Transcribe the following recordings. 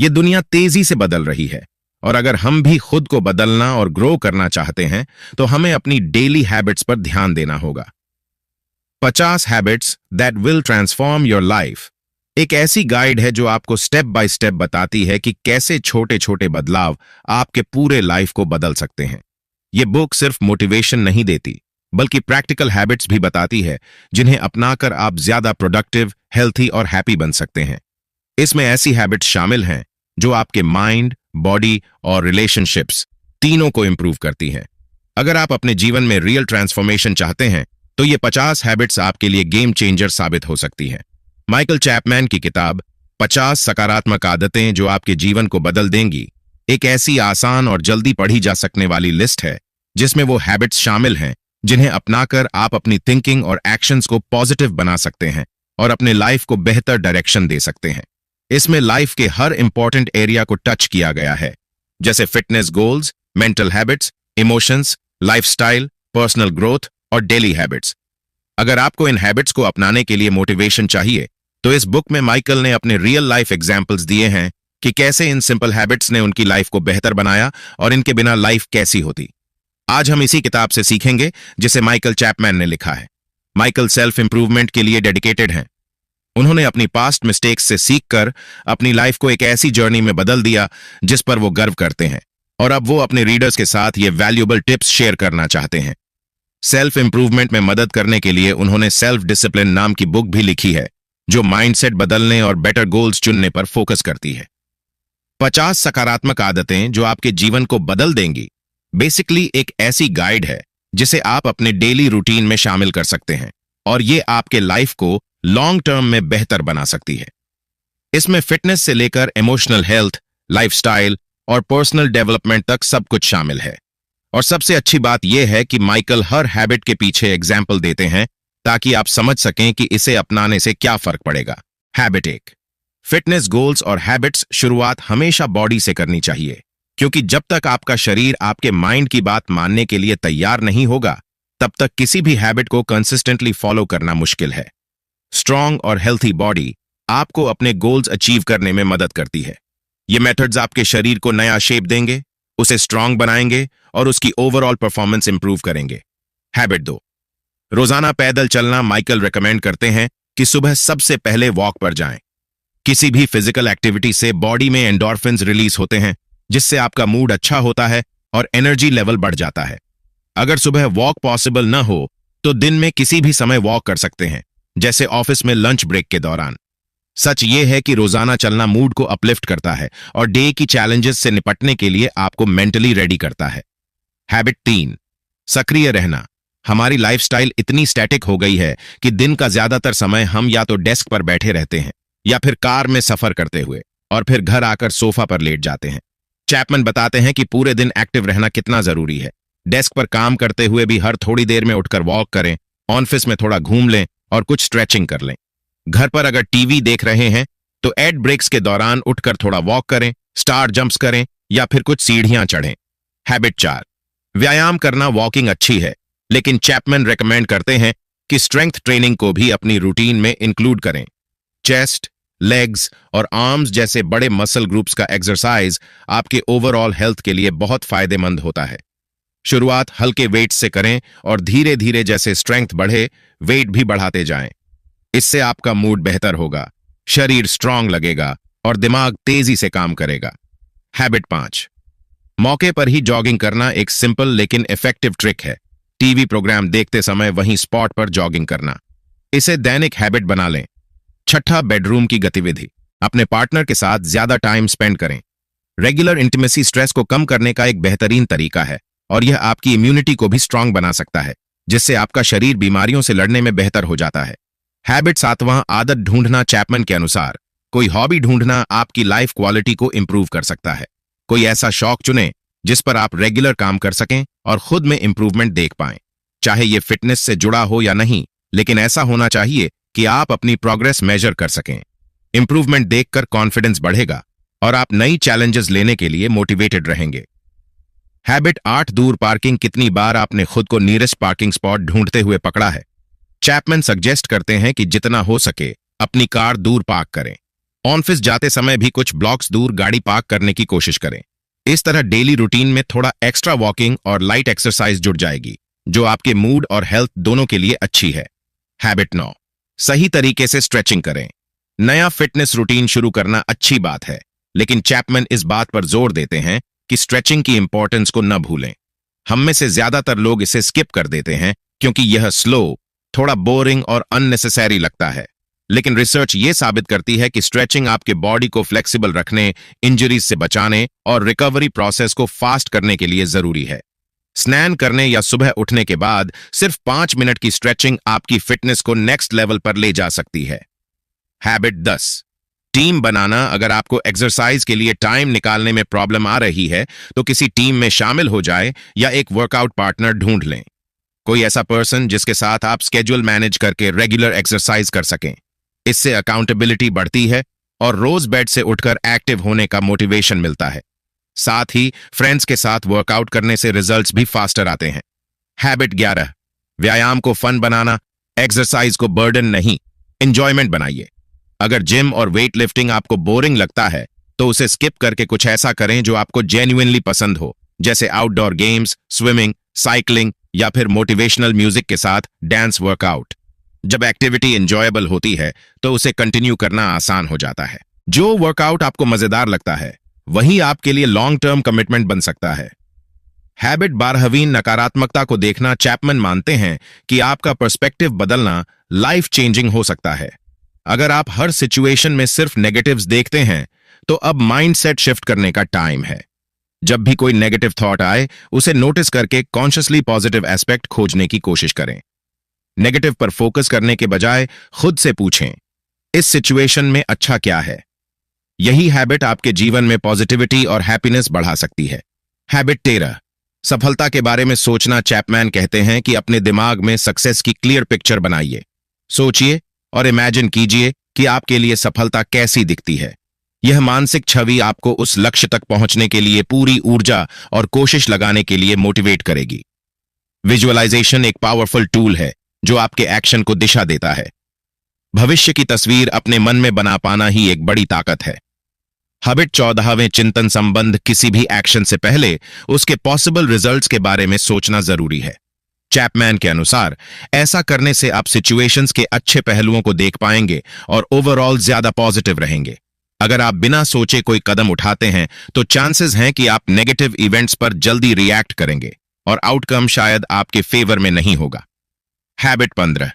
ये दुनिया तेजी से बदल रही है और अगर हम भी खुद को बदलना और ग्रो करना चाहते हैं तो हमें अपनी डेली हैबिट्स पर ध्यान देना होगा। 50 habits that will transform your life एक ऐसी गाइड है जो आपको स्टेप बाय स्टेप बताती है कि कैसे छोटे छोटे बदलाव आपके पूरे लाइफ को बदल सकते हैं। ये बुक सिर्फ मोटिवेशन नहीं देती बल्कि प्रैक्टिकल हैबिट्स भी बताती है जिन्हें अपनाकर आप ज्यादा प्रोडक्टिव, हेल्थी और हैप्पी बन सकते हैं। इसमें ऐसी हैबिट्स शामिल हैं जो आपके माइंड, बॉडी और रिलेशनशिप्स तीनों को इंप्रूव करती हैं। अगर आप अपने जीवन में रियल ट्रांसफॉर्मेशन चाहते हैं तो ये 50 हैबिट्स आपके लिए गेम चेंजर साबित हो सकती हैं। माइकल चैपमैन की किताब 50 सकारात्मक आदतें जो आपके जीवन को बदल देंगी एक ऐसी आसान और जल्दी पढ़ी जा सकने वाली लिस्ट है जिसमें वो हैबिट्स शामिल हैं जिन्हें अपनाकर आप अपनी थिंकिंग और एक्शंस को पॉजिटिव बना सकते हैं और अपने लाइफ को बेहतर डायरेक्शन दे सकते हैं। इसमें लाइफ के हर इंपॉर्टेंट एरिया को टच किया गया है, जैसे fitness goals, mental habits, emotions, lifestyle, personal growth और डेली हैबिट्स। अगर आपको इन हैबिट्स को अपनाने के लिए मोटिवेशन चाहिए तो इस बुक में माइकल ने अपने रियल लाइफ एग्जाम्पल्स दिए हैं कि कैसे इन सिंपल हैबिट्स ने उनकी लाइफ को बेहतर बनाया और इनके बिना लाइफ कैसी होती। आज हम इसी किताब से सीखेंगे जिसे माइकल चैपमैन ने लिखा है। माइकल सेल्फ इंप्रूवमेंट के लिए डेडिकेटेड हैं। उन्होंने अपनी पास्ट मिस्टेक्स से सीखकर अपनी लाइफ को एक ऐसी जर्नी में बदल दिया जिस पर वो गर्व करते हैं और अब वो अपने रीडर्स के साथ ये वैल्यूएबल टिप्स शेयर करना चाहते हैं। सेल्फ इंप्रूवमेंट में मदद करने के लिए उन्होंने सेल्फ डिसिप्लिन नाम की बुक भी लिखी है जो माइंडसेट बदलने और बेटर गोल्स चुनने पर फोकस करती है। 50 सकारात्मक आदतें जो आपके जीवन को बदल देंगी बेसिकली एक ऐसी गाइड है जिसे आप अपने डेली रूटीन में शामिल कर सकते हैं और ये आपके लाइफ को लॉन्ग टर्म में बेहतर बना सकती है। इसमें फिटनेस से लेकर इमोशनल हेल्थ, लाइफस्टाइल और पर्सनल डेवलपमेंट तक सब कुछ शामिल है। और सबसे अच्छी बात यह है कि माइकल हर हैबिट के पीछे एग्जाम्पल देते हैं ताकि आप समझ सकें कि इसे अपनाने से क्या फर्क पड़ेगा। हैबिट 1, फिटनेस गोल्स और हैबिट्स शुरुआत हमेशा बॉडी से करनी चाहिए क्योंकि जब तक आपका शरीर आपके माइंड की बात मानने के लिए तैयार नहीं होगा तब तक किसी भी हैबिट को कंसिस्टेंटली फॉलो करना मुश्किल है। स्ट्रांग और हेल्थी बॉडी आपको अपने गोल्स अचीव करने में मदद करती है। ये मेथड्स आपके शरीर को नया शेप देंगे, उसे स्ट्रांग बनाएंगे और उसकी ओवरऑल परफॉर्मेंस इंप्रूव करेंगे। हैबिट 2, रोजाना पैदल चलना। माइकल रेकमेंड करते हैं कि सुबह सबसे पहले वॉक पर जाएं। किसी भी फिजिकल एक्टिविटी से बॉडी में एंडोर्फिन्स रिलीज होते हैं जिससे आपका मूड अच्छा होता है और एनर्जी लेवल बढ़ जाता है। अगर सुबह वॉक पॉसिबल न हो तो दिन में किसी भी समय वॉक कर सकते हैं, जैसे ऑफिस में लंच ब्रेक के दौरान। सच ये है कि रोजाना चलना मूड को अपलिफ्ट करता है और डे की चैलेंजेस से निपटने के लिए आपको मेंटली रेडी करता है। हैबिट 3, सक्रिय रहना। हमारी लाइफस्टाइल इतनी स्टैटिक हो गई है कि दिन का ज्यादातर समय हम या तो डेस्क पर बैठे रहते हैं या फिर कार में सफर करते हुए और फिर घर आकर सोफा पर लेट जाते हैं। चैपमैन बताते हैं कि पूरे दिन एक्टिव रहना कितना जरूरी है। डेस्क पर काम करते हुए भी हर थोड़ी देर में उठकर वॉक करें, ऑफिस में थोड़ा घूम लें और कुछ स्ट्रेचिंग कर लें। घर पर अगर टीवी देख रहे हैं तो एड ब्रेक्स के दौरान उठकर थोड़ा वॉक करें, स्टार जंप्स करें या फिर कुछ सीढ़ियां चढ़ें। हैबिट 4, व्यायाम करना। वॉकिंग अच्छी है लेकिन चैपमैन रेकमेंड करते हैं कि स्ट्रेंथ ट्रेनिंग को भी अपनी रूटीन में इंक्लूड करें। चेस्ट, लेग्स और आर्म्स जैसे बड़े मसल ग्रुप्स का एक्सरसाइज आपके ओवरऑल हेल्थ के लिए बहुत फायदेमंद होता है। शुरुआत हल्के वेट से करें और धीरे धीरे जैसे स्ट्रेंथ बढ़े वेट भी बढ़ाते जाएं। इससे आपका मूड बेहतर होगा, शरीर स्ट्रांग लगेगा और दिमाग तेजी से काम करेगा। हैबिट 5, मौके पर ही जॉगिंग करना। एक सिंपल लेकिन इफेक्टिव ट्रिक है। टीवी प्रोग्राम देखते समय वहीं स्पॉट पर जॉगिंग करना। इसे दैनिक हैबिट बना लें। छठा, बेडरूम की गतिविधि। अपने पार्टनर के साथ ज्यादा टाइम स्पेंड करें। रेगुलर इंटीमेसी स्ट्रेस को कम करने का एक बेहतरीन तरीका है और यह आपकी इम्यूनिटी को भी स्ट्रांग बना सकता है जिससे आपका शरीर बीमारियों से लड़ने में बेहतर हो जाता है। हैबिट 7वां, आदत ढूंढना। चैपमैन के अनुसार कोई हॉबी ढूंढना आपकी लाइफ क्वालिटी को इंप्रूव कर सकता है। कोई ऐसा शौक चुनें जिस पर आप रेगुलर काम कर सकें और खुद में इंप्रूवमेंट देख पाएं। चाहे ये फिटनेस से जुड़ा हो या नहीं, लेकिन ऐसा होना चाहिए कि आप अपनी प्रोग्रेस मेजर कर सकें। इंप्रूवमेंट देखकर कॉन्फिडेंस बढ़ेगा और आप नई चैलेंजेस लेने के लिए मोटिवेटेड रहेंगे। हैबिट 8, दूर पार्किंग। कितनी बार आपने खुद को नियरेस्ट पार्किंग स्पॉट ढूंढते हुए पकड़ा है? चैपमैन सजेस्ट करते हैं कि जितना हो सके अपनी कार दूर पार्क करें। ऑफिस जाते समय भी कुछ ब्लॉक्स दूर गाड़ी पार्क करने की कोशिश करें। इस तरह डेली रूटीन में थोड़ा एक्स्ट्रा वॉकिंग और लाइट एक्सरसाइज जुड़ जाएगी, जो आपके मूड और हेल्थ दोनों के लिए अच्छी है। हैबिट 9, सही तरीके से स्ट्रेचिंग करें। नया फिटनेस रूटीन शुरू करना अच्छी बात है, लेकिन चैपमैन इस बात पर जोर देते हैं कि स्ट्रेचिंग की इंपॉर्टेंस को न भूलें। हम में से ज्यादातर लोग इसे स्किप कर देते हैं क्योंकि यह स्लो, थोड़ा बोरिंग और अननेसेसरी लगता है। लेकिन रिसर्च ये साबित करती है कि स्ट्रेचिंग आपके बॉडी को फ्लेक्सिबल रखने, इंजरीज से बचाने और रिकवरी प्रोसेस को फास्ट करने के लिए जरूरी है। स्नान करने या सुबह उठने के बाद सिर्फ 5 मिनट की स्ट्रेचिंग आपकी फिटनेस को नेक्स्ट लेवल पर ले जा सकती है। हैबिट 10, टीम बनाना। अगर आपको एक्सरसाइज के लिए टाइम निकालने में प्रॉब्लम आ रही है तो किसी टीम में शामिल हो जाए या एक वर्कआउट पार्टनर ढूंढ लें। कोई ऐसा पर्सन जिसके साथ आप स्केड्यूल मैनेज करके रेगुलर एक्सरसाइज कर सकें। इससे अकाउंटेबिलिटी बढ़ती है और रोज बेड से उठकर एक्टिव होने का मोटिवेशन मिलता है। साथ ही फ्रेंड्स के साथ वर्कआउट करने से रिजल्ट्स भी फास्टर आते हैं। हैबिट 11, व्यायाम को फन बनाना। एक्सरसाइज को बर्डन नहीं, एंजॉयमेंट बनाइए। अगर जिम और वेट लिफ्टिंग आपको बोरिंग लगता है तो उसे स्किप करके कुछ ऐसा करें जो आपको जेन्युइनली पसंद हो, जैसे आउटडोर गेम्स, स्विमिंग, साइकिलिंग या फिर मोटिवेशनल म्यूजिक के साथ डांस वर्कआउट। जब एक्टिविटी एंजॉयबल होती है तो उसे कंटिन्यू करना आसान हो जाता है। जो वर्कआउट आपको मजेदार लगता है वही आपके लिए लॉन्ग टर्म कमिटमेंट बन सकता है। हैबिट 12, नकारात्मकता को देखना। चैपमैन मानते हैं कि आपका पर्सपेक्टिव बदलना लाइफ चेंजिंग हो सकता है। अगर आप हर सिचुएशन में सिर्फ नेगेटिव्स देखते हैं तो अब माइंडसेट शिफ्ट करने का टाइम है। जब भी कोई नेगेटिव थॉट आए उसे नोटिस करके कॉन्शियसली पॉजिटिव एस्पेक्ट खोजने की कोशिश करें। नेगेटिव पर फोकस करने के बजाय खुद से पूछें, इस सिचुएशन में अच्छा क्या है। यही हैबिट आपके जीवन में पॉजिटिविटी और हैप्पीनेस बढ़ा सकती है। हैबिट 13, सफलता के बारे में सोचना। चैपमैन कहते हैं कि अपने दिमाग में सक्सेस की क्लियर पिक्चर बनाइए। सोचिए और इमेजिन कीजिए कि आपके लिए सफलता कैसी दिखती है। यह मानसिक छवि आपको उस लक्ष्य तक पहुंचने के लिए पूरी ऊर्जा और कोशिश लगाने के लिए मोटिवेट करेगी। विजुअलाइजेशन एक पावरफुल टूल है जो आपके एक्शन को दिशा देता है। भविष्य की तस्वीर अपने मन में बना पाना ही एक बड़ी ताकत है। हैबिट 14, चिंतन संबंध। किसी भी एक्शन से पहले उसके पॉसिबल रिजल्ट्स के बारे में सोचना जरूरी है। चैपमैन के अनुसार ऐसा करने से आप सिचुएशंस के अच्छे पहलुओं को देख पाएंगे और ओवरऑल ज्यादा पॉजिटिव रहेंगे। अगर आप बिना सोचे कोई कदम उठाते हैं तो चांसेस हैं कि आप नेगेटिव इवेंट्स पर जल्दी रिएक्ट करेंगे और आउटकम शायद आपके फेवर में नहीं होगा। हैबिट 15,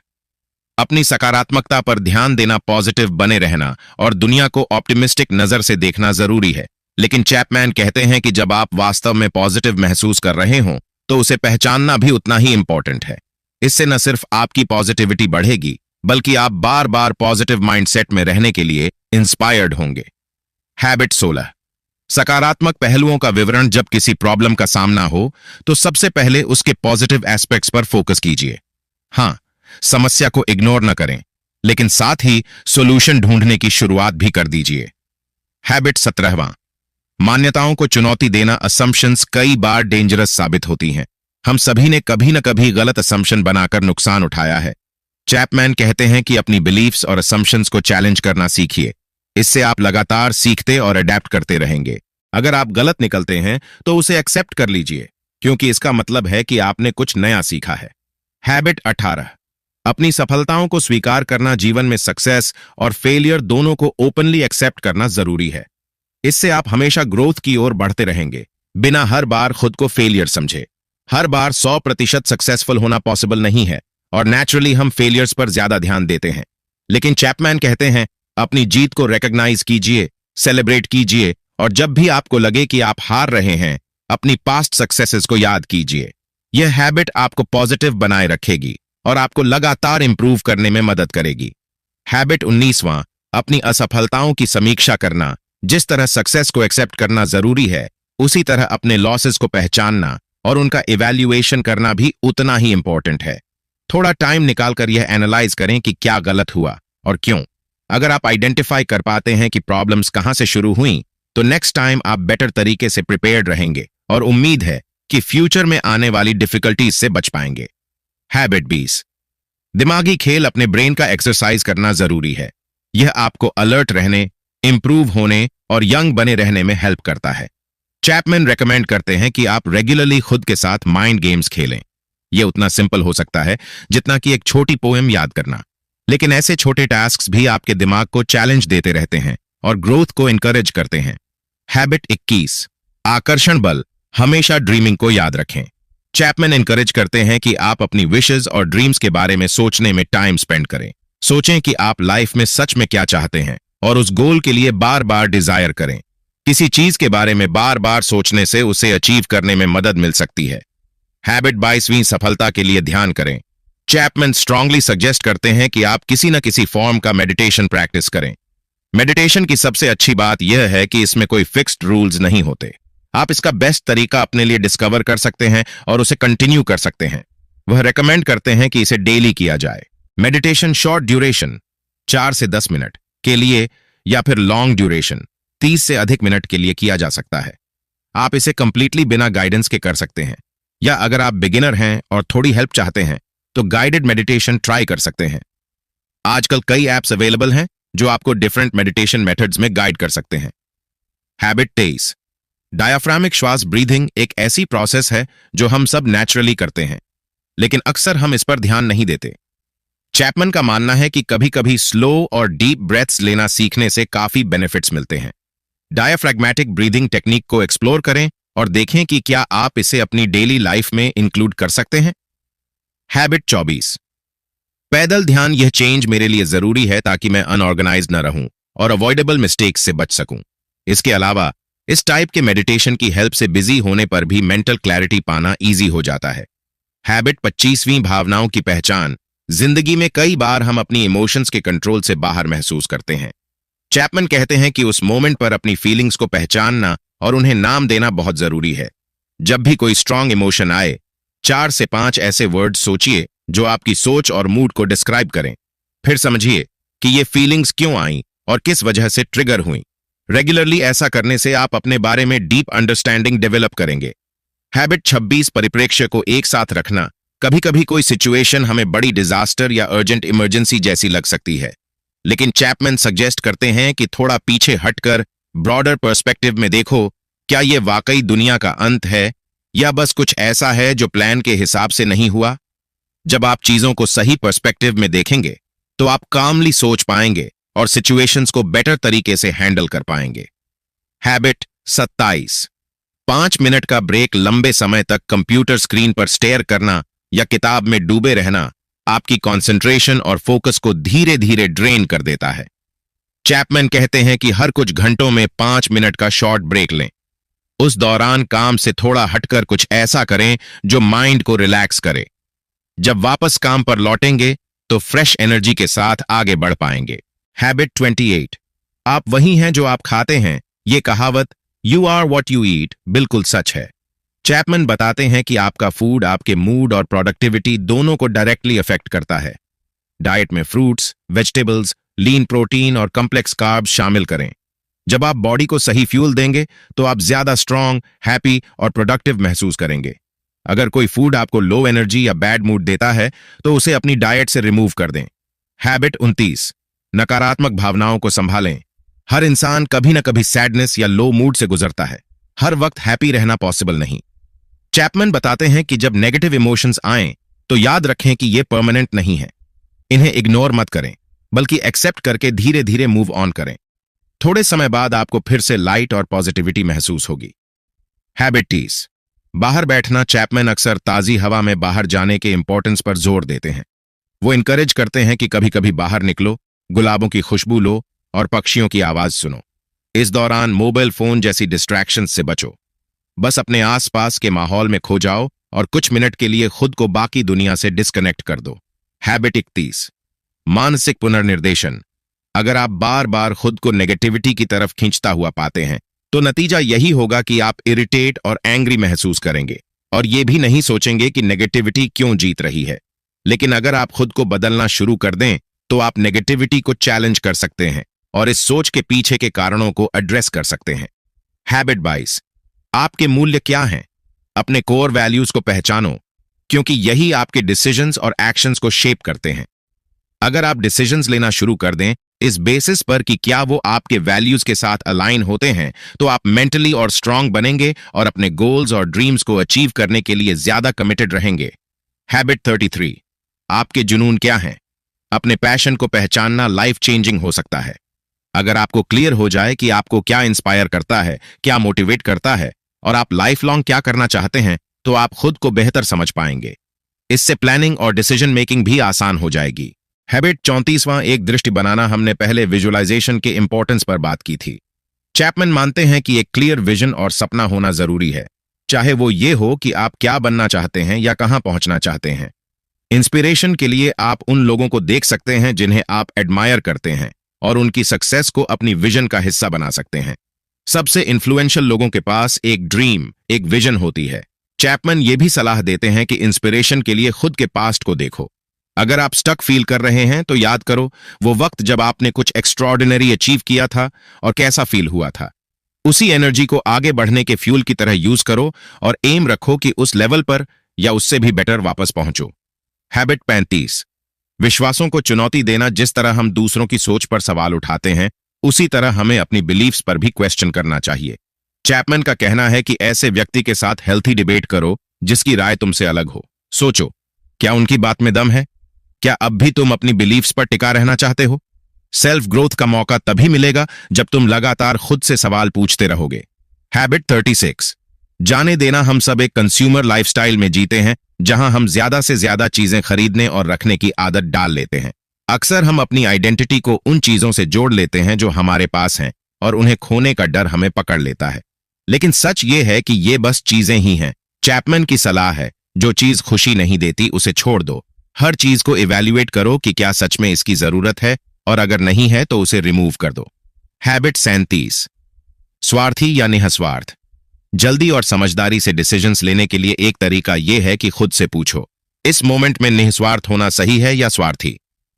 अपनी सकारात्मकता पर ध्यान देना। पॉजिटिव बने रहना और दुनिया को ऑप्टिमिस्टिक नजर से देखना जरूरी है, लेकिन चैपमैन कहते हैं कि जब आप वास्तव में पॉजिटिव महसूस कर रहे हों तो उसे पहचानना भी उतना ही इंपॉर्टेंट है। इससे न सिर्फ आपकी पॉजिटिविटी बढ़ेगी बल्कि आप बार बार पॉजिटिव माइंडसेट में रहने के लिए इंस्पायर्ड होंगे। हैबिट 16, सकारात्मक पहलुओं का विवरण। जब किसी प्रॉब्लम का सामना हो तो सबसे पहले उसके पॉजिटिव एस्पेक्ट्स पर फोकस कीजिए। हाँ, समस्या को इग्नोर न करें, लेकिन साथ ही सॉल्यूशन ढूंढने की शुरुआत भी कर दीजिए। हैबिट 17, मान्यताओं को चुनौती देना। असम्पशंस कई बार डेंजरस साबित होती हैं। हम सभी ने कभी न कभी गलत असम्पशन बनाकर नुकसान उठाया है। चैपमैन कहते हैं कि अपनी बिलीफ्स और असम्पशंस को चैलेंज करना सीखिए। इससे आप लगातार सीखते और अडेप्ट करते रहेंगे। अगर आप गलत निकलते हैं तो उसे एक्सेप्ट कर लीजिए, क्योंकि इसका मतलब है कि आपने कुछ नया सीखा है। हैबिट 18, अपनी सफलताओं को स्वीकार करना। जीवन में सक्सेस और फेलियर दोनों को ओपनली एक्सेप्ट करना जरूरी है। इससे आप हमेशा ग्रोथ की ओर बढ़ते रहेंगे, बिना हर बार खुद को फेलियर समझे। हर बार 100% सक्सेसफुल होना पॉसिबल नहीं है और नेचुरली हम फेलियर्स पर ज्यादा ध्यान देते हैं। लेकिन चैपमैन कहते हैं, अपनी जीत को रिकॉग्नाइज कीजिए, सेलिब्रेट कीजिए और जब भी आपको लगे कि आप हार रहे हैं, अपनी पास्ट सक्सेसेस को याद कीजिए। यह हैबिट आपको पॉजिटिव बनाए रखेगी और आपको लगातार इंप्रूव करने में मदद करेगी। हैबिट 19, अपनी असफलताओं की समीक्षा करना। जिस तरह सक्सेस को एक्सेप्ट करना जरूरी है, उसी तरह अपने लॉसेस को पहचानना और उनका इवैल्यूएशन करना भी उतना ही इंपॉर्टेंट है। थोड़ा टाइम निकालकर यह एनालाइज करें कि क्या गलत हुआ और क्यों। अगर आप आइडेंटिफाई कर पाते हैं कि प्रॉब्लम्स कहां से शुरू हुई, तो नेक्स्ट टाइम आप बेटर तरीके से प्रिपेयर्ड रहेंगे और उम्मीद है कि फ्यूचर में आने वाली डिफिकल्टीज से बच पाएंगे। हैबिट 20, दिमागी खेल। अपने ब्रेन का एक्सरसाइज करना जरूरी है। यह आपको अलर्ट रहने, इंप्रूव होने और यंग बने रहने में हेल्प करता है। चैपमैन रेकमेंड करते हैं कि आप रेगुलरली खुद के साथ माइंड गेम्स खेलें। यह उतना सिंपल हो सकता है जितना कि एक छोटी पोएम याद करना, लेकिन ऐसे छोटे टास्क्स भी आपके दिमाग को चैलेंज देते रहते हैं और ग्रोथ को इनकरेज करते हैं। हैबिट 21, आकर्षण बल, हमेशा ड्रीमिंग को याद रखें। चैपमैन इनकरेज करते हैं कि आप अपनी विशेस और ड्रीम्स के बारे में सोचने में टाइम स्पेंड करें। सोचें कि आप लाइफ में सच में क्या चाहते हैं और उस गोल के लिए बार बार डिजायर करें। किसी चीज के बारे में बार बार सोचने से उसे अचीव करने में मदद मिल सकती है। हैबिट 22, सफलता के लिए ध्यान करें। चैपमैन स्ट्रांगली सजेस्ट करते हैं कि आप किसी न किसी फॉर्म का मेडिटेशन प्रैक्टिस करें। मेडिटेशन की सबसे अच्छी बात यह है कि इसमें कोई फिक्स्ड रूल्स नहीं होते। आप इसका बेस्ट तरीका अपने लिए डिस्कवर कर सकते हैं और उसे कंटिन्यू कर सकते हैं। वह रेकमेंड करते हैं कि इसे डेली किया जाए। मेडिटेशन शॉर्ट ड्यूरेशन 4 से 10 मिनट के लिए या फिर लॉन्ग ड्यूरेशन 30 से अधिक मिनट के लिए किया जा सकता है। आप इसे कंप्लीटली बिना गाइडेंस के कर सकते हैं, या अगर आप बिगिनर हैं और थोड़ी हेल्प चाहते हैं तो गाइडेड मेडिटेशन ट्राई कर सकते हैं। आजकल कई ऐप्स अवेलेबल हैं जो आपको डिफरेंट मेडिटेशन मेथड्स में गाइड कर सकते हैं। हैबिट 23, डायाफ्रामिक श्वास ब्रीथिंग एक ऐसी प्रोसेस है जो हम सब नेचुरली करते हैं, लेकिन अक्सर हम इस पर ध्यान नहीं देते। चैपमैन का मानना है कि कभी कभी स्लो और डीप ब्रेथ्स लेना सीखने से काफी बेनिफिट्स मिलते हैं। डायाफ्रैग्मेटिक ब्रीदिंग टेक्निक को एक्सप्लोर करें और देखें कि क्या आप इसे अपनी डेली लाइफ में इंक्लूड कर सकते हैं। हैबिट 24, पैदल ध्यान। यह चेंज मेरे लिए जरूरी है ताकि मैं अनऑर्गेनाइज्ड न रहूं और अवॉइडेबल मिस्टेक्स से बच सकूं। इसके अलावा इस टाइप के मेडिटेशन की हेल्प से बिजी होने पर भी मेंटल क्लैरिटी पाना इजी हो जाता है। हैबिट 25, भावनाओं की पहचान। जिंदगी में कई बार हम अपनी इमोशंस के कंट्रोल से बाहर महसूस करते हैं। चैपमैन कहते हैं कि उस मोमेंट पर अपनी फीलिंग्स को पहचानना और उन्हें नाम देना बहुत जरूरी है। जब भी कोई स्ट्रांग इमोशन आए, 4 से 5 ऐसे वर्ड्स सोचिए जो आपकी सोच और मूड को डिस्क्राइब करें। फिर समझिए कि ये फीलिंग्स क्यों आई और किस वजह से ट्रिगर हुई। रेगुलरली ऐसा करने से आप अपने बारे में डीप अंडरस्टैंडिंग डेवलप करेंगे। हैबिट 26, परिप्रेक्ष्य को एक साथ रखना। कभी कभी कोई सिचुएशन हमें बड़ी डिजास्टर या अर्जेंट इमरजेंसी जैसी लग सकती है, लेकिन चैपमैन सजेस्ट करते हैं कि थोड़ा पीछे हटकर ब्रॉडर पर्सपेक्टिव में देखो, क्या यह वाकई दुनिया का अंत है या बस कुछ ऐसा है जो प्लान के हिसाब से नहीं हुआ। जब आप चीजों को सही पर्सपेक्टिव में देखेंगे तो आप कामली सोच पाएंगे और सिचुएशंस को बेटर तरीके से हैंडल कर पाएंगे। हैबिट 27, 5 मिनट का ब्रेक। लंबे समय तक कंप्यूटर स्क्रीन पर स्टेयर करना या किताब में डूबे रहना आपकी कंसंट्रेशन और फोकस को धीरे धीरे ड्रेन कर देता है। चैपमैन कहते हैं कि हर कुछ घंटों में 5 मिनट का शॉर्ट ब्रेक लें। उस दौरान काम से थोड़ा हटकर कुछ ऐसा करें जो माइंड को रिलैक्स करे। जब वापस काम पर लौटेंगे तो फ्रेश एनर्जी के साथ आगे बढ़ पाएंगे। हैबिट 28, आप वही हैं जो आप खाते हैं। ये कहावत you are what you eat बिल्कुल सच है। चैपमैन बताते हैं कि आपका फूड आपके मूड और प्रोडक्टिविटी दोनों को डायरेक्टली अफेक्ट करता है। डाइट में फ्रूट्स, वेजिटेबल्स, लीन प्रोटीन और कॉम्प्लेक्स कार्ब्स शामिल करें। जब आप बॉडी को सही फ्यूल देंगे तो आप ज्यादा स्ट्रांग, हैप्पी और प्रोडक्टिव महसूस करेंगे। अगर कोई फूड आपको लो एनर्जी या बैड मूड देता है तो उसे अपनी डाइट से रिमूव कर दें। हैबिट 29, नकारात्मक भावनाओं को संभालें। हर इंसान कभी न कभी सैडनेस या लो मूड से गुजरता है। हर वक्त हैप्पी रहना पॉसिबल नहीं। चैपमैन बताते हैं कि जब नेगेटिव इमोशंस आएं तो याद रखें कि ये परमानेंट नहीं है। इन्हें इग्नोर मत करें, बल्कि एक्सेप्ट करके धीरे धीरे मूव ऑन करें। थोड़े समय बाद आपको फिर से लाइट और पॉजिटिविटी महसूस होगी। हैबिट 30, बाहर बैठना। चैपमैन अक्सर ताजी हवा में बाहर जाने के इंपॉर्टेंस पर जोर देते हैं। वो इनकरेज करते हैं कि कभी कभी बाहर निकलो, गुलाबों की खुशबू लो और पक्षियों की आवाज सुनो। इस दौरान मोबाइल फोन जैसी डिस्ट्रैक्शन से बचो। बस अपने आसपास के माहौल में खो जाओ और कुछ मिनट के लिए खुद को बाकी दुनिया से डिस्कनेक्ट कर दो। हैबिट 31, मानसिक पुनर्निर्देशन। अगर आप बार बार खुद को नेगेटिविटी की तरफ खींचता हुआ पाते हैं तो नतीजा यही होगा कि आप इरिटेट और एंग्री महसूस करेंगे और ये भी नहीं सोचेंगे कि नेगेटिविटी क्यों जीत रही है। लेकिन अगर आप खुद को बदलना शुरू कर दें तो आप नेगेटिविटी को चैलेंज कर सकते हैं और इस सोच के पीछे के कारणों को एड्रेस कर सकते हैं। हैबिट 22, आपके मूल्य क्या हैं? अपने कोर वैल्यूज को पहचानो, क्योंकि यही आपके डिसीजंस और एक्शंस को शेप करते हैं। अगर आप डिसीजंस लेना शुरू कर दें इस बेसिस पर कि क्या वो आपके वैल्यूज के साथ अलाइन होते हैं, तो आप मेंटली और स्ट्रांग बनेंगे और अपने गोल्स और ड्रीम्स को अचीव करने के लिए ज्यादा कमिटेड रहेंगे। हैबिट 33, आपके जुनून क्या हैं? अपने पैशन को पहचानना लाइफ चेंजिंग हो सकता है। अगर आपको क्लियर हो जाए कि आपको क्या इंस्पायर करता है, क्या मोटिवेट करता है और आप लाइफ लॉन्ग क्या करना चाहते हैं, तो आप खुद को बेहतर समझ पाएंगे। इससे प्लानिंग और डिसीजन मेकिंग भी आसान हो जाएगी। हैबिट 34वां, एक दृष्टि बनाना। हमने पहले विजुअलाइजेशन के इंपॉर्टेंस पर बात की थी। चैपमैन मानते हैं कि एक क्लियर विजन और सपना होना जरूरी है, चाहे वो ये हो कि आप क्या बनना चाहते हैं या कहां पहुंचना चाहते हैं। इंस्पिरेशन के लिए आप उन लोगों को देख सकते हैं जिन्हें आप एडमायर करते हैं और उनकी सक्सेस को अपनी विजन का हिस्सा बना सकते हैं। सबसे इन्फ्लुएंशियल लोगों के पास एक ड्रीम, एक विजन होती है। चैपमैन ये भी सलाह देते हैं कि इंस्पिरेशन के लिए खुद के पास्ट को देखो। अगर आप स्टक फील कर रहे हैं तो याद करो वो वक्त जब आपने कुछ एक्स्ट्रॉर्डिनरी अचीव किया था और कैसा फील हुआ था। उसी एनर्जी को आगे बढ़ने के फ्यूल की तरह यूज करो और एम रखो कि उस लेवल पर या उससे भी बेटर वापस पहुंचो। हैबिट 35, विश्वासों को चुनौती देना। जिस तरह हम दूसरों की सोच पर सवाल उठाते हैं, उसी तरह हमें अपनी बिलीफ्स पर भी क्वेश्चन करना चाहिए। चैपमैन का कहना है कि ऐसे व्यक्ति के साथ हेल्थी डिबेट करो जिसकी राय तुमसे अलग हो। सोचो, क्या उनकी बात में दम है? क्या अब भी तुम अपनी बिलीफ्स पर टिका रहना चाहते हो? सेल्फ ग्रोथ का मौका तभी मिलेगा जब तुम लगातार खुद से सवाल पूछते रहोगे। हैबिट 36, जाने देना। हम सब एक कंज्यूमर लाइफस्टाइल में जीते हैं जहां हम ज्यादा से ज्यादा चीजें खरीदने और रखने की आदत डाल लेते हैं। अक्सर हम अपनी आइडेंटिटी को उन चीजों से जोड़ लेते हैं जो हमारे पास हैं और उन्हें खोने का डर हमें पकड़ लेता है। लेकिन सच ये है कि ये बस चीजें ही हैं। चैपमैन की सलाह है, जो चीज खुशी नहीं देती उसे छोड़ दो। हर चीज को इवैल्यूएट करो कि क्या सच में इसकी जरूरत है, और अगर नहीं है तो उसे रिमूव कर दो। हैबिट 37, स्वार्थी या निःस्वार्थ। जल्दी और समझदारी से डिसीजंस लेने के लिए एक तरीका यह है कि खुद से पूछो, इस मोमेंट में निःस्वार्थ होना सही है या स्वार्थी?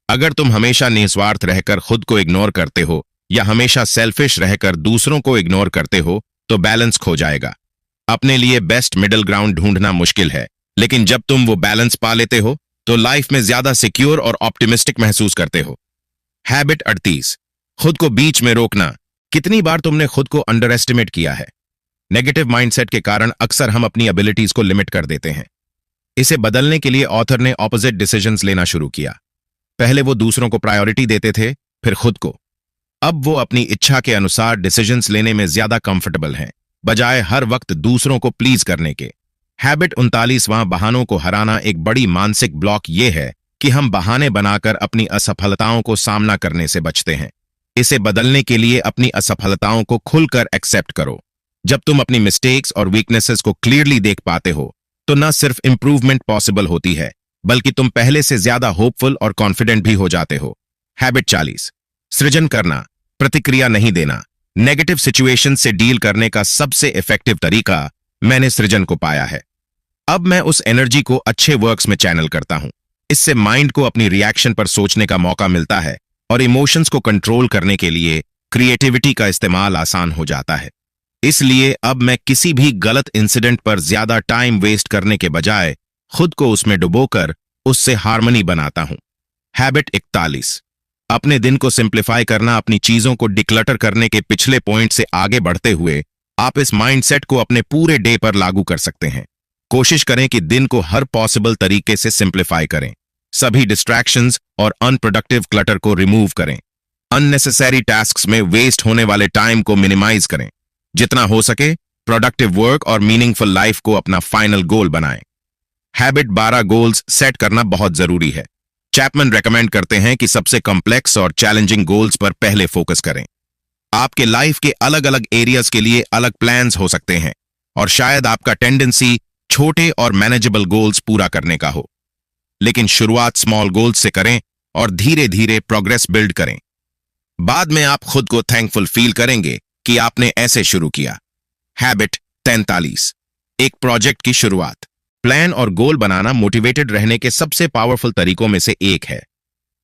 अगर तुम हमेशा निःस्वार्थ रहकर खुद को इग्नोर करते हो या हमेशा सेल्फिश रहकर दूसरों को इग्नोर करते हो, तो बैलेंस खो जाएगा। अपने लिए बेस्ट मिडिल ग्राउंड ढूंढना मुश्किल है, लेकिन जब तुम वो बैलेंस पा लेते हो तो लाइफ में ज्यादा सिक्योर और ऑप्टिमिस्टिक महसूस करते हो। हैबिट 38, खुद को बीच में रोकना। कितनी बार तुमने खुद को अंडर एस्टिमेट किया है? नेगेटिव माइंडसेट के कारण अक्सर हम अपनी एबिलिटीज को लिमिट कर देते हैं। इसे बदलने के लिए ऑथर ने ऑपोजिट डिसीजंस लेना शुरू किया। पहले वो दूसरों को प्रायोरिटी देते थे, फिर खुद को। अब वो अपनी इच्छा के अनुसार डिसीजंस लेने में ज्यादा कंफर्टेबल हैं, बजाय हर वक्त दूसरों को प्लीज करने के। हैबिट 39वां, बहानों को हराना। एक बड़ी मानसिक ब्लॉक ये है कि हम बहाने बनाकर अपनी असफलताओं को सामना करने से बचते हैं। इसे बदलने के लिए अपनी असफलताओं को खुलकर एक्सेप्ट करो। जब तुम अपनी मिस्टेक्स और वीकनेसेस को क्लियरली देख पाते हो, तो न सिर्फ इंप्रूवमेंट पॉसिबल होती है, बल्कि तुम पहले से ज्यादा होपफुल और कॉन्फिडेंट भी हो जाते हो। हैबिट 40, सृजन करना, प्रतिक्रिया नहीं देना। नेगेटिव सिचुएशन से डील करने का सबसे इफेक्टिव तरीका मैंने सृजन को पाया है। अब मैं उस एनर्जी को अच्छे वर्क्स में चैनल करता हूं। इससे माइंड को अपनी रिएक्शन पर सोचने का मौका मिलता है और इमोशंस को कंट्रोल करने के लिए क्रिएटिविटी का इस्तेमाल आसान हो जाता है। इसलिए अब मैं किसी भी गलत इंसिडेंट पर ज्यादा टाइम वेस्ट करने के बजाय खुद को उसमें डुबोकर उससे हार्मनी बनाता हूं। हैबिट 41, अपने दिन को सिंप्लीफाई करना। अपनी चीजों को डिक्लटर करने के पिछले पॉइंट से आगे बढ़ते हुए आप इस माइंडसेट को अपने पूरे डे पर लागू कर सकते हैं। कोशिश करें कि दिन को हर पॉसिबल तरीके से सिंप्लीफाई करें। सभी डिस्ट्रैक्शंस और अनप्रोडक्टिव क्लटर को रिमूव करें। अननेसेसरी टास्क्स में वेस्ट होने वाले टाइम को मिनिमाइज करें। जितना हो सके प्रोडक्टिव वर्क और मीनिंगफुल लाइफ को अपना फाइनल गोल बनाएं। हैबिट 12, गोल्स सेट करना बहुत जरूरी है। चैपमैन रेकमेंड करते हैं कि सबसे कॉम्प्लेक्स और चैलेंजिंग गोल्स पर पहले फोकस करें। आपके लाइफ के अलग अलग एरियाज के लिए अलग प्लान्स हो सकते हैं, और शायद आपका टेंडेंसी छोटे और मैनेजेबल गोल्स पूरा करने का हो। लेकिन शुरुआत स्मॉल गोल्स से करें और धीरे धीरे प्रोग्रेस बिल्ड करें। बाद में आप खुद को थैंकफुल फील करेंगे कि आपने ऐसे शुरू किया। हैबिट 43, एक प्रोजेक्ट की शुरुआत। प्लान और गोल बनाना मोटिवेटेड रहने के सबसे पावरफुल तरीकों में से एक है।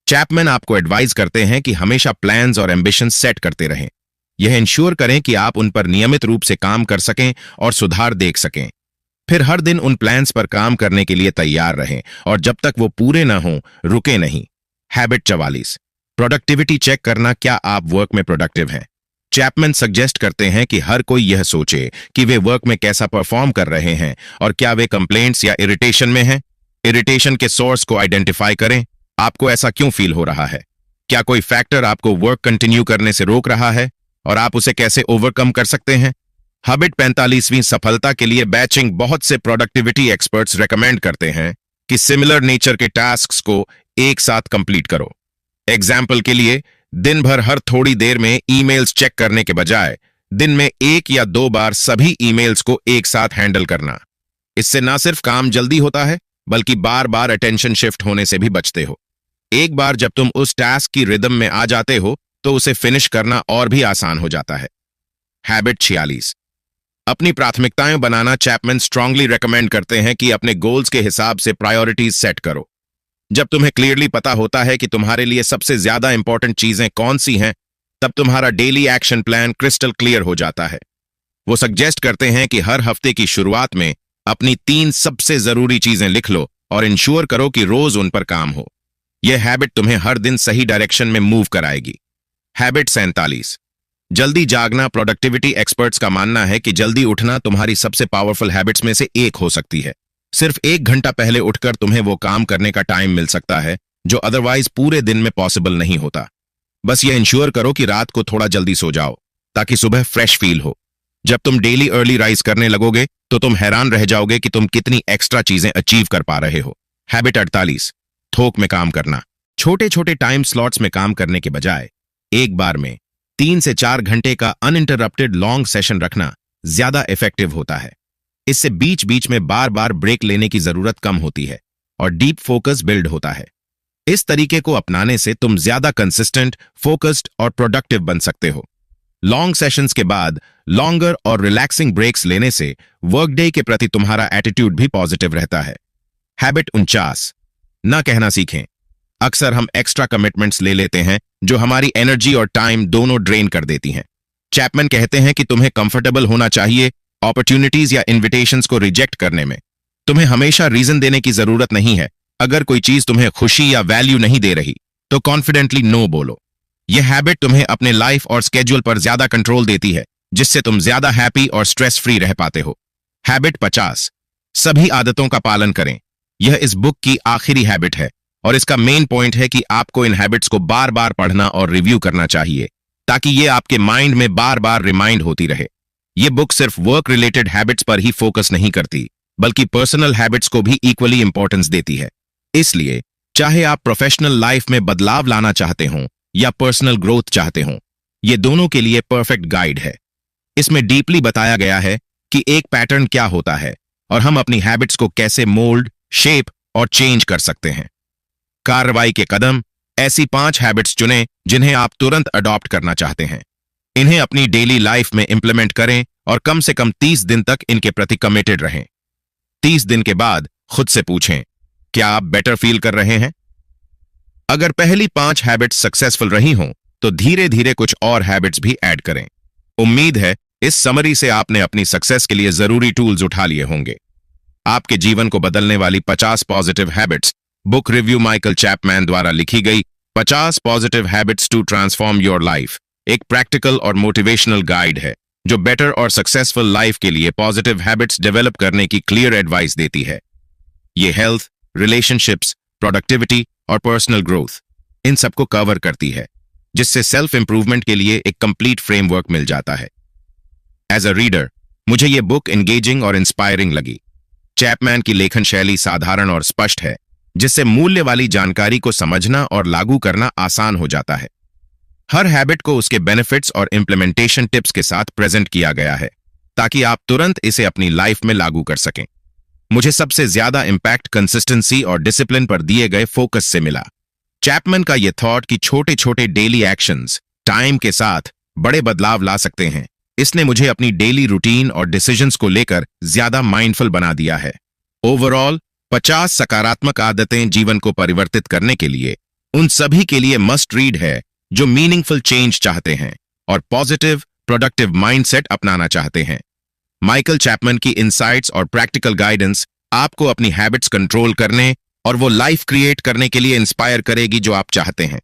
चैपमैन आपको एडवाइज करते हैं कि हमेशा प्लान्स और एम्बिशन सेट करते रहें। यह इंश्योर करें कि आप उन पर नियमित रूप से काम कर सकें और सुधार देख सकें। फिर हर दिन उन प्लान्स पर काम करने के लिए तैयार रहें, और जब तक वो पूरे न हों रुके नहीं। हैबिट 44, प्रोडक्टिविटी चेक करना, क्या आप वर्क में प्रोडक्टिव हैं। चैपमैन सजेस्ट करते हैं कि हर कोई यह सोचे कि वे वर्क में कैसा परफॉर्म कर रहे हैं और क्या वे कंप्लेंट्स या इरिटेशन में हैं। इरिटेशन के सोर्स को आइडेंटिफाई करें। आपको ऐसा क्यों फील हो रहा है? क्या कोई फैक्टर आपको वर्क कंटिन्यू करने से रोक रहा है और आप उसे कैसे ओवरकम कर सकते हैं? हैबिट 45वीं सफलता के लिए बैचिंग। बहुत से प्रोडक्टिविटी एक्सपर्ट्स रेकमेंड करते हैं कि सिमिलर नेचर के टास्क्स को एक साथ कंप्लीट करो। एग्जाम्पल के लिए, दिन भर हर थोड़ी देर में ईमेल्स चेक करने के बजाय दिन में 1 या 2 बार सभी ईमेल्स को एक साथ हैंडल करना। इससे ना सिर्फ काम जल्दी होता है बल्कि बार बार अटेंशन शिफ्ट होने से भी बचते हो। एक बार जब तुम उस टास्क की रिदम में आ जाते हो तो उसे फिनिश करना और भी आसान हो जाता है। हैबिट 46, अपनी प्राथमिकताएं बनाना। चैपमैन स्ट्रांगली रेकमेंड करते हैं कि अपने गोल्स के हिसाब से प्रायोरिटीज सेट करो। जब तुम्हें क्लियरली पता होता है कि तुम्हारे लिए सबसे ज्यादा इंपॉर्टेंट चीजें कौन सी हैं, तब तुम्हारा daily action plan crystal clear हो जाता है। वो सजेस्ट करते हैं कि हर हफ्ते की शुरुआत में अपनी 3 सबसे जरूरी चीजें लिख लो और इंश्योर करो कि रोज उन पर काम हो। यह हैबिट तुम्हें हर दिन सही डायरेक्शन में मूव कराएगी। हैबिट 47, जल्दी जागना। प्रोडक्टिविटी एक्सपर्ट्स का मानना है कि जल्दी उठना तुम्हारी सबसे पावरफुल हैबिट्स में से एक हो सकती है। सिर्फ 1 घंटा पहले उठकर तुम्हें वो काम करने का टाइम मिल सकता है जो अदरवाइज पूरे दिन में पॉसिबल नहीं होता। बस ये इंश्योर करो कि रात को थोड़ा जल्दी सो जाओ ताकि सुबह फ्रेश फील हो। जब तुम डेली अर्ली राइज करने लगोगे तो तुम हैरान रह जाओगे कि तुम कितनी एक्स्ट्रा चीजें अचीव कर पा रहे हो। हैबिट 48, थोक में काम करना। छोटे छोटे टाइम स्लॉट्स में काम करने के बजाय एक बार में 3 से 4 घंटे का अनइंटरप्टेड लॉन्ग सेशन रखना ज्यादा इफेक्टिव होता है। इससे बीच बीच में बार बार ब्रेक लेने की जरूरत कम होती है और डीप फोकस बिल्ड होता है। इस तरीके को अपनाने से तुम ज्यादा कंसिस्टेंट, फोकस्ड और प्रोडक्टिव बन सकते हो। लॉन्ग सेशंस के बाद लॉन्गर और रिलैक्सिंग ब्रेक्स लेने से वर्क डे के प्रति तुम्हारा एटीट्यूड भी पॉजिटिव रहता है। हैबिट 49, ना कहना सीखें। अक्सर हम एक्स्ट्रा कमिटमेंट्स ले लेते हैं जो हमारी एनर्जी और टाइम दोनों ड्रेन कर देती हैं। चैपमैन कहते हैं कि तुम्हें कंफर्टेबल होना चाहिए अपॉर्चुनिटीज या इन्विटेशंस को रिजेक्ट करने में। तुम्हें हमेशा रीजन देने की जरूरत नहीं है। अगर कोई चीज तुम्हें खुशी या वैल्यू नहीं दे रही तो कॉन्फिडेंटली नो बोलो। यह हैबिट तुम्हें अपने लाइफ और स्केड्यूल पर ज्यादा कंट्रोल देती है, जिससे तुम ज्यादा हैप्पी और स्ट्रेस फ्री रह पाते हो। हैबिट 50, सभी आदतों का पालन करें। यह इस बुक की आखिरी हैबिट है और इसका मेन पॉइंट है कि आपको इन हैबिट्स को बार बार पढ़ना और रिव्यू करना चाहिए ताकि ये आपके माइंड में बार बार रिमाइंड होती रहे। ये बुक सिर्फ वर्क रिलेटेड हैबिट्स पर ही फोकस नहीं करती बल्कि पर्सनल हैबिट्स को भी इक्वली इंपॉर्टेंस देती है। इसलिए चाहे आप प्रोफेशनल लाइफ में बदलाव लाना चाहते हो या पर्सनल ग्रोथ चाहते हो, ये दोनों के लिए परफेक्ट गाइड है। इसमें डीपली बताया गया है कि एक पैटर्न क्या होता है और हम अपनी हैबिट्स को कैसे मोल्ड, शेप और चेंज कर सकते हैं। कार्रवाई के कदम, ऐसी 5 हैबिट्स चुनें जिन्हें आप तुरंत अडॉप्ट करना चाहते हैं। इन्हें अपनी डेली लाइफ में इंप्लीमेंट करें और कम से कम 30 दिन तक इनके प्रति कमिटेड रहें। 30 दिन के बाद खुद से पूछें, क्या आप बेटर फील कर रहे हैं? अगर पहली 5 हैबिट्स सक्सेसफुल रही हों तो धीरे धीरे कुछ और हैबिट्स भी ऐड करें। उम्मीद है इस समरी से आपने अपनी सक्सेस के लिए जरूरी टूल्स उठा लिए होंगे। आपके जीवन को बदलने वाली 50 positive habits, book review Michael Chapman द्वारा लिखी गई 50 positive habits to transform your life, एक प्रैक्टिकल और मोटिवेशनल गाइड है जो बेटर और सक्सेसफुल लाइफ के लिए पॉजिटिव हैबिट्स डेवलप करने की क्लियर एडवाइस देती है। ये हेल्थ, रिलेशनशिप्स, प्रोडक्टिविटी और पर्सनल ग्रोथ, इन सबको कवर करती है, जिससे सेल्फ इंप्रूवमेंट के लिए एक कंप्लीट फ्रेमवर्क मिल जाता है। एज अ रीडर मुझे ये बुक एंगेजिंग और इंस्पायरिंग लगी। चैपमैन की लेखन शैली साधारण और स्पष्ट है, जिससे मूल्य वाली जानकारी को समझना और लागू करना आसान हो जाता है। हर हैबिट को उसके बेनिफिट्स और इंप्लीमेंटेशन टिप्स के साथ प्रेजेंट किया गया है ताकि आप तुरंत इसे अपनी लाइफ में लागू कर सकें। मुझे सबसे ज्यादा इंपैक्ट कंसिस्टेंसी और डिसिप्लिन पर दिए गए फोकस से मिला। चैपमैन का यह थॉट कि छोटे छोटे डेली एक्शंस टाइम के साथ बड़े बदलाव ला सकते हैं, इसने मुझे अपनी डेली रूटीन और डिसीजंस को लेकर ज्यादा माइंडफुल बना दिया है। ओवरऑल 50 सकारात्मक आदतें जीवन को परिवर्तित करने के लिए उन सभी के लिए मस्ट रीड है जो मीनिंगफुल चेंज चाहते हैं और पॉजिटिव, प्रोडक्टिव माइंडसेट अपनाना चाहते हैं। माइकल चैपमैन की इनसाइट्स और प्रैक्टिकल गाइडेंस आपको अपनी हैबिट्स कंट्रोल करने और वो लाइफ क्रिएट करने के लिए इंस्पायर करेगी जो आप चाहते हैं।